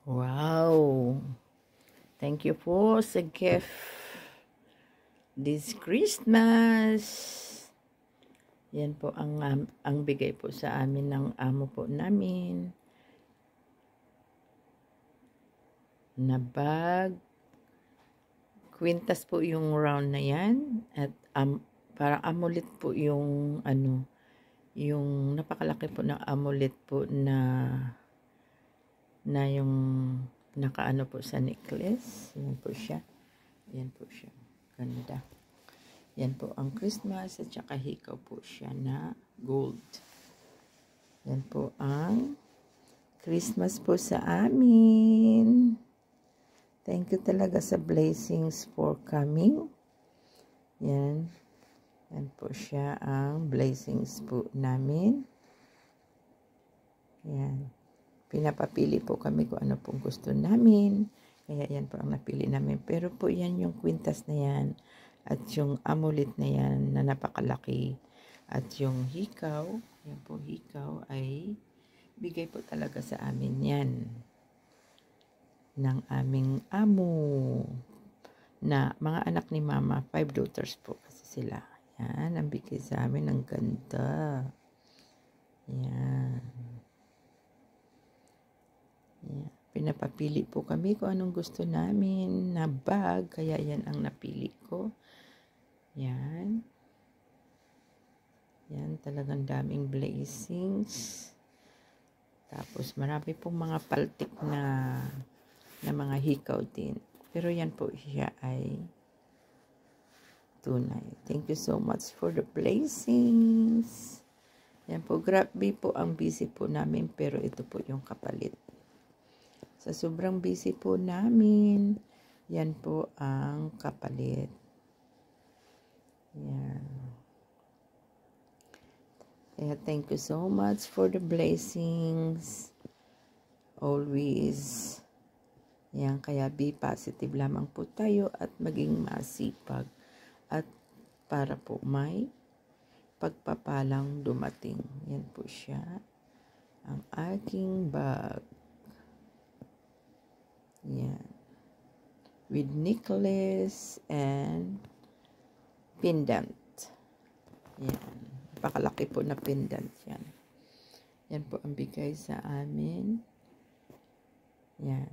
Wow! Thank you po sa gift this Christmas. Yan po ang bigay po sa amin ng amo po namin. Na bag. Kwintas po yung round na yan. At parang amulet po yung yung napakalaki po ng amulet po na yung nakaano po sa necklace. Yan po siya. Yan po siya. Ganda. Yan po ang Christmas at saka hikaw po siya na gold. Yan po ang Christmas po sa amin. Thank you talaga sa blessings for coming. Yan. Yan po siya ang blessings po namin. Yan. Pinapapili po kami kung ano pong gusto namin. Kaya yan po ang napili namin. Pero po yan yung kwintas na yan. At yung amulet na yan na napakalaki. At yung hikaw. Yan po hikaw ay bigay po talaga sa amin yan. Ng aming amo. Na mga anak ni mama. 5 daughters po kasi sila. Yan. Ang bigay sa amin. Ang ganda. Yan. Yeah. Pinapapili po kami kung anong gusto namin na bag. Kaya yan ang napili ko. Yan. Yan. Talagang daming blessings. Tapos marami pong mga paltik na mga hikaw din. Pero yan po siya ay tunay. Thank you so much for the blessings. Yan po. Grabe po ang busy po namin. Pero ito po yung kapalit. Sa sobrang busy po namin, yan po ang kapalit. Yan. Kaya thank you so much for the blessings. Always. Yan, kaya be positive lamang po tayo at maging masipag. At para po may pagpapalang dumating. Yan po siya. Ang aking bag. Yan. With necklace and pendant. Yan. Napakalaki po na pendant yan. Yan po ang bigay sa amin. Yan.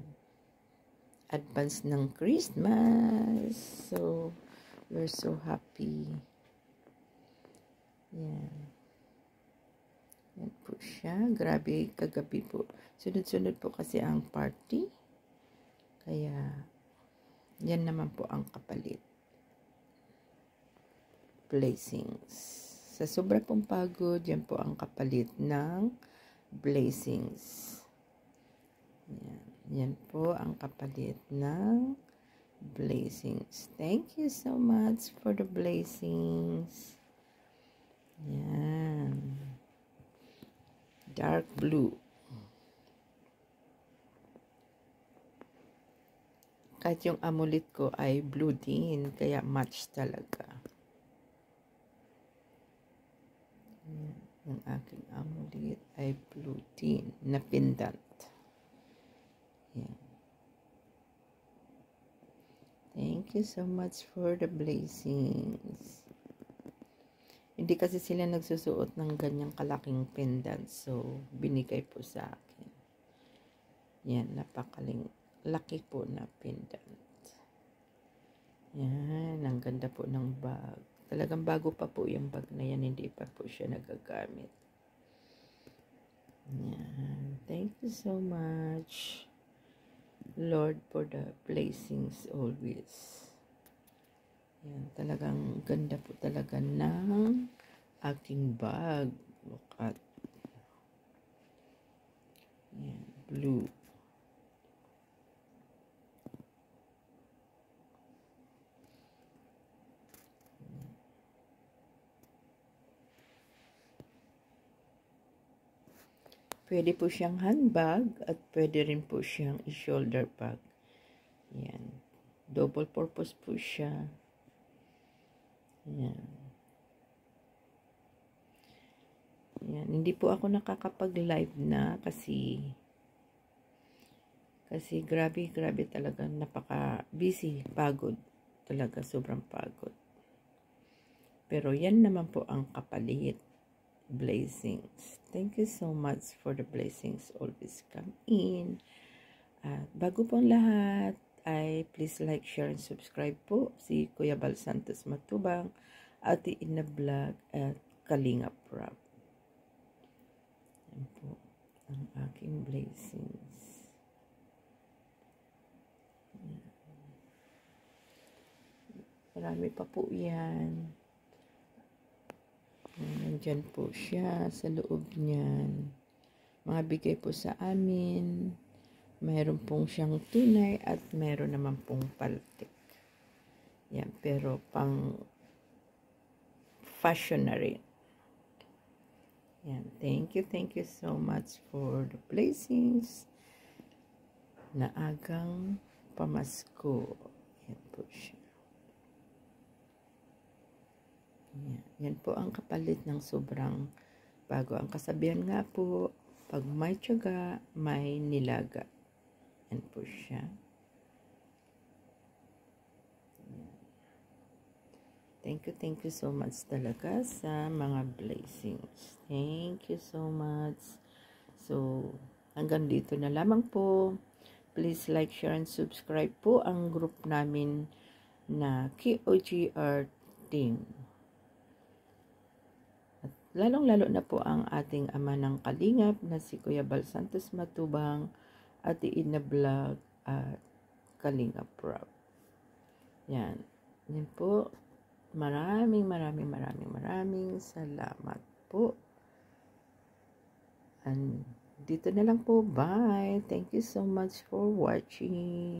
Advance ng Christmas. So, we're so happy. Yan. Yan po siya. Grabe, kagabi po. Sunod-sunod po kasi ang party. Kaya, yan naman po ang kapalit. Blessings. Sa sobra pong pagod, yan po ang kapalit ng blessings. Yan. Yan po ang kapalit ng blessings. Thank you so much for the blessings. Yan. Dark blue. Kahit yung amulet ko ay blue din, kaya match talaga. Yung aking amulet ay blue din, na pendant. Yan. Thank you so much for the blessings. Hindi kasi sila nagsusuot ng ganyang kalaking pendant, so binigay po sa akin. Yan, laki po na pendant. Yan, ang ganda po ng bag. Talagang bago pa po yung bag na yan, hindi pa po siya nagagamit. Yan, thank you so much, Lord, for the blessings always. Yan, talagang ganda po talaga ng aking bag. Look at. Yan, blue. Pwede po siyang handbag at pwede rin po siyang shoulder bag. Yan. Double purpose po siya. Yan. Yan. Hindi po ako nakakapag-live na kasi Kasi grabe talaga, napaka-busy, pagod. Talaga, sobrang pagod. Pero yan naman po ang kapalit. Blessings. Thank you so much for the blessings always come in. At bago pong lahat, ay please like, share, and subscribe po si Kuya Bal Santos Matubang, Ate Ina Vlog, at Kalinga Prab. Yan po ang aking blessings. Marami pa po yan. Nandyan po siya sa loob niyan. Mga bigay po sa amin. Mayroon pong siyang tunay at mayroon naman pong paltik. Yan, pero pang fashion na rin. Yan, thank you so much for the blessings na agang pamasko. Yan po siya. Yan po ang kapalit ng sobrang bago. Ang kasabihan nga po, pag may tiyaga, may nilaga. Yan po siya. Thank you so much talaga sa mga blessings. Thank you so much. So, hanggang dito na lamang po. Please like, share, and subscribe po ang group namin na KOGR Team. Lalong-lalo na po ang ating ama ng kalingap na si Kuya Bal Santos Matubang, Ate Ina Vlog, at Kalinga Prab. Yan. Yan po. Maraming salamat po. And dito na lang po. Bye. Thank you so much for watching.